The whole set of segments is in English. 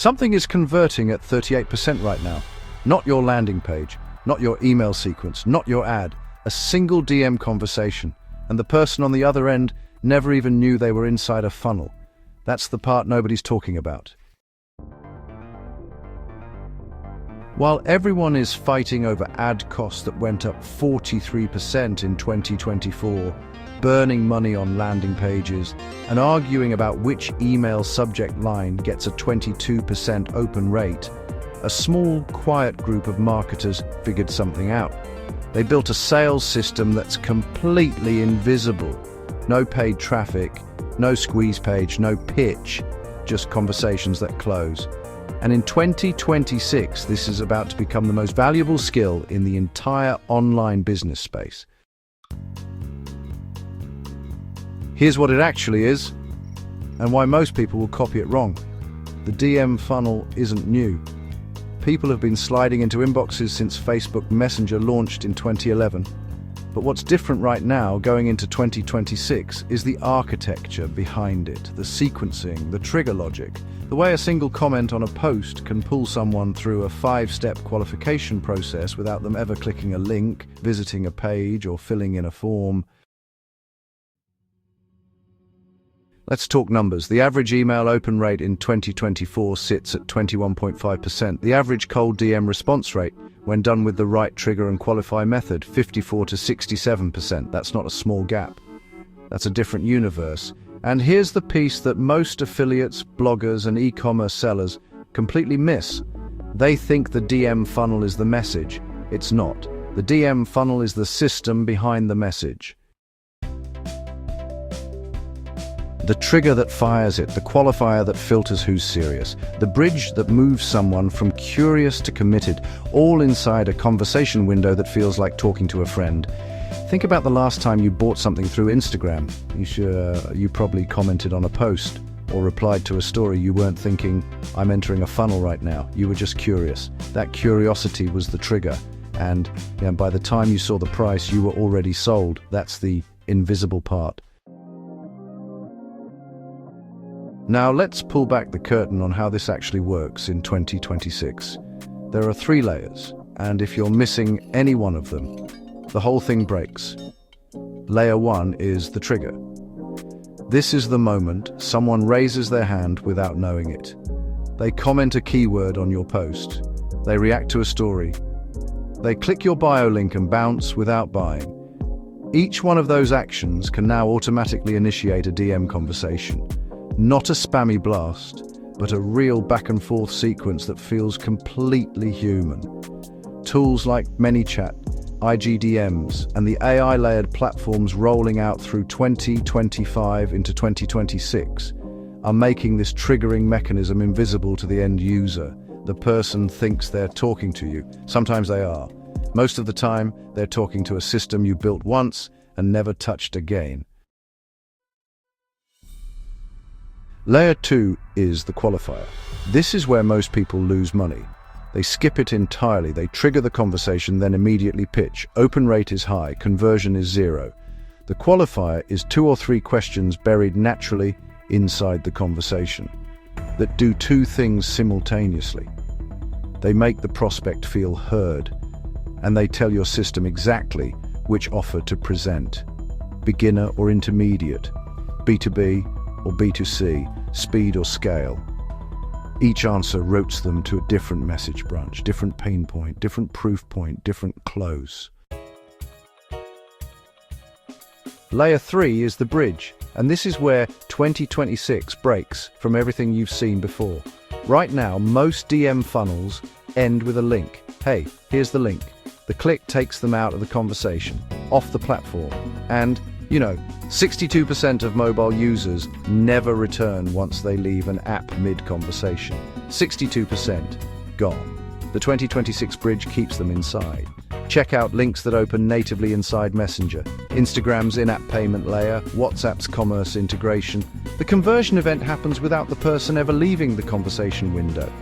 Something is converting at 38% right now. Not your landing page, not your email sequence, not your ad, a single DM conversation. And the person on the other end never even knew they were inside a funnel. That's the part nobody's talking about. While everyone is fighting over ad costs that went up 43% in 2024, burning money on landing pages, and arguing about which email subject line gets a 22% open rate, a small, quiet group of marketers figured something out. They built a sales system that's completely invisible. No paid traffic, no squeeze page, no pitch, just conversations that close. And in 2026, this is about to become the most valuable skill in the entire online business space. Here's what it actually is, and why most people will copy it wrong. The DM funnel isn't new. People have been sliding into inboxes since Facebook Messenger launched in 2011. But what's different right now, going into 2026, is the architecture behind it, the sequencing, the trigger logic, the way a single comment on a post can pull someone through a 5-step qualification process without them ever clicking a link, visiting a page, or filling in a form. Let's talk numbers. The average email open rate in 2024 sits at 21.5%. The average cold DM response rate, when done with the right trigger and qualify method, 54 to 67%. That's not a small gap. That's a different universe. And here's the piece that most affiliates, bloggers, and e-commerce sellers completely miss. They think the DM funnel is the message. It's not. The DM funnel is the system behind the message. The trigger that fires it, the qualifier that filters who's serious, the bridge that moves someone from curious to committed, all inside a conversation window that feels like talking to a friend. Think about the last time you bought something through Instagram. You probably commented on a post or replied to a story. You weren't thinking, I'm entering a funnel right now. You were just curious. That curiosity was the trigger. And by the time you saw the price, you were already sold. That's the invisible part. Now let's pull back the curtain on how this actually works in 2026. There are 3 layers, and if you're missing any one of them, the whole thing breaks. Layer 1 is the trigger. This is the moment someone raises their hand without knowing it. They comment a keyword on your post. They react to a story. They click your bio link and bounce without buying. Each one of those actions can now automatically initiate a DM conversation. Not a spammy blast, but a real back-and-forth sequence that feels completely human. Tools like ManyChat, IGDMs, and the AI-layered platforms rolling out through 2025 into 2026 are making this triggering mechanism invisible to the end user. The person thinks they're talking to you. Sometimes they are. Most of the time, they're talking to a system you built once and never touched again. Layer 2 is the qualifier. This is where most people lose money. They skip it entirely. They trigger the conversation, then immediately pitch. Open rate is high, conversion is 0. The qualifier is 2 or 3 questions buried naturally inside the conversation that do 2 things simultaneously. They make the prospect feel heard, and they tell your system exactly which offer to present. Beginner or intermediate, B2B or B2C, speed or scale. Each answer routes them to a different message branch, different pain point, different proof point, different close. Layer 3 is the bridge, and this is where 2026 breaks from everything you've seen before. Right now, most DM funnels end with a link. Hey, here's the link. The click takes them out of the conversation, off the platform, and 62% of mobile users never return once they leave an app mid-conversation. 62% gone. The 2026 bridge keeps them inside. Check out links that open natively inside Messenger, Instagram's in-app payment layer, WhatsApp's commerce integration. The conversion event happens without the person ever leaving the conversation window.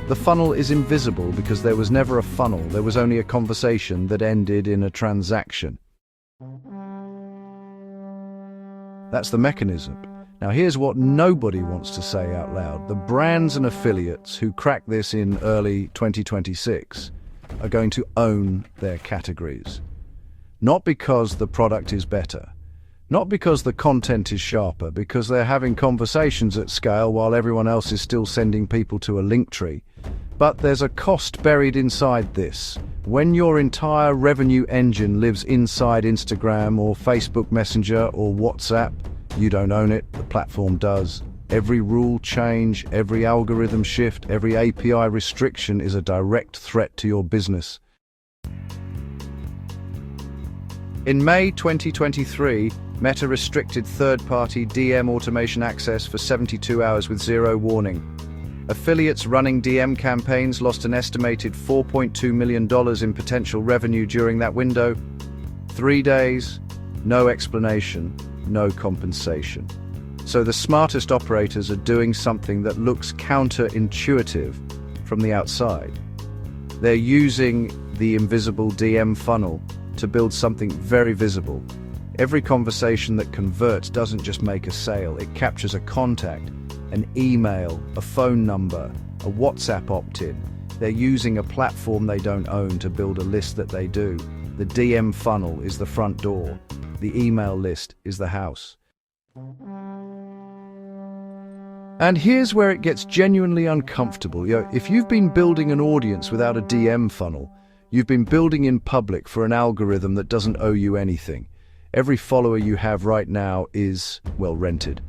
The funnel is invisible because there was never a funnel, there was only a conversation that ended in a transaction. That's the mechanism. Now here's what nobody wants to say out loud. The brands and affiliates who crack this in early 2026 are going to own their categories. Not because the product is better, not because the content is sharper, because they're having conversations at scale while everyone else is still sending people to a link tree. But there's a cost buried inside this. When your entire revenue engine lives inside Instagram or Facebook Messenger or WhatsApp, you don't own it, the platform does. Every rule change, every algorithm shift, every API restriction is a direct threat to your business. In May 2023, Meta restricted third-party DM automation access for 72 hours with zero warning. Affiliates running DM campaigns lost an estimated $4.2 million in potential revenue during that window. 3 days, no explanation, no compensation. So the smartest operators are doing something that looks counterintuitive from the outside. They're using the invisible DM funnel to build something very visible. Every conversation that converts doesn't just make a sale, it captures a contact, an email, a phone number, a WhatsApp opt-in. They're using a platform they don't own to build a list that they do. The DM funnel is the front door. The email list is the house. And here's where it gets genuinely uncomfortable. If you've been building an audience without a DM funnel, you've been building in public for an algorithm that doesn't owe you anything. Every follower you have right now is, well, rented.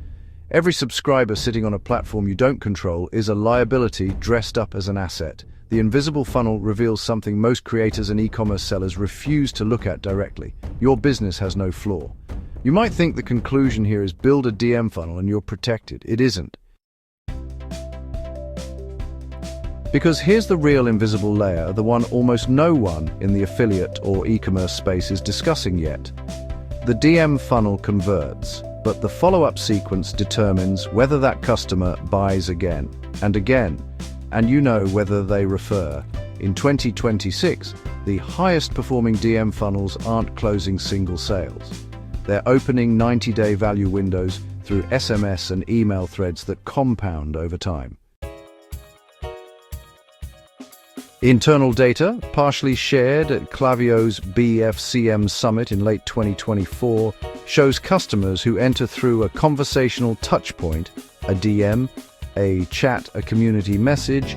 Every subscriber sitting on a platform you don't control is a liability dressed up as an asset. The invisible funnel reveals something most creators and e-commerce sellers refuse to look at directly. Your business has no flaw. You might think the conclusion here is build a DM funnel and you're protected. It isn't. Because here's the real invisible layer, the one almost no one in the affiliate or e-commerce space is discussing yet. The DM funnel converts, but the follow-up sequence determines whether that customer buys again and again, and you know whether they refer. In 2026, the highest performing DM funnels aren't closing single sales. They're opening 90-day value windows through SMS and email threads that compound over time. Internal data, partially shared at Klaviyo's BFCM Summit in late 2024, shows customers who enter through a conversational touchpoint, a DM, a chat, a community message,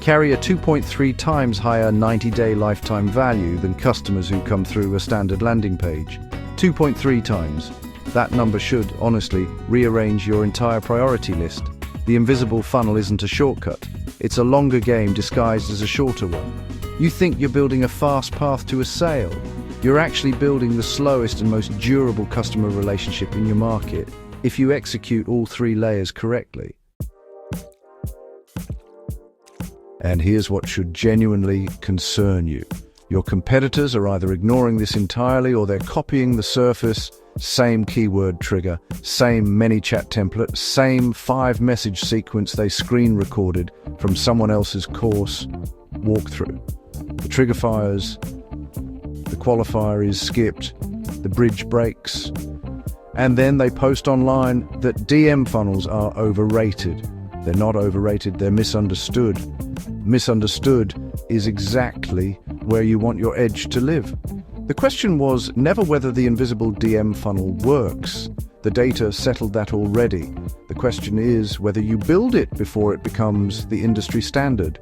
carry a 2.3 times higher 90-day lifetime value than customers who come through a standard landing page. 2.3 times. That number should, honestly, rearrange your entire priority list. The invisible funnel isn't a shortcut. It's a longer game disguised as a shorter one. You think you're building a fast path to a sale. You're actually building the slowest and most durable customer relationship in your market if you execute all 3 layers correctly. And here's what should genuinely concern you. Your competitors are either ignoring this entirely or they're copying the surface. Same keyword trigger, same ManyChat template, same 5-message sequence they screen recorded from someone else's course walkthrough. The trigger fires, the qualifier is skipped, the bridge breaks, and then they post online that DM funnels are overrated. They're not overrated, they're misunderstood. Misunderstood is exactly where you want your edge to live. The question was never whether the invisible DM funnel works. The data settled that already. The question is whether you build it before it becomes the industry standard,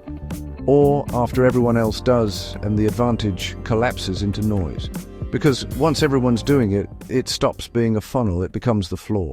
or after everyone else does and the advantage collapses into noise. Because once everyone's doing it, it stops being a funnel, it becomes the floor.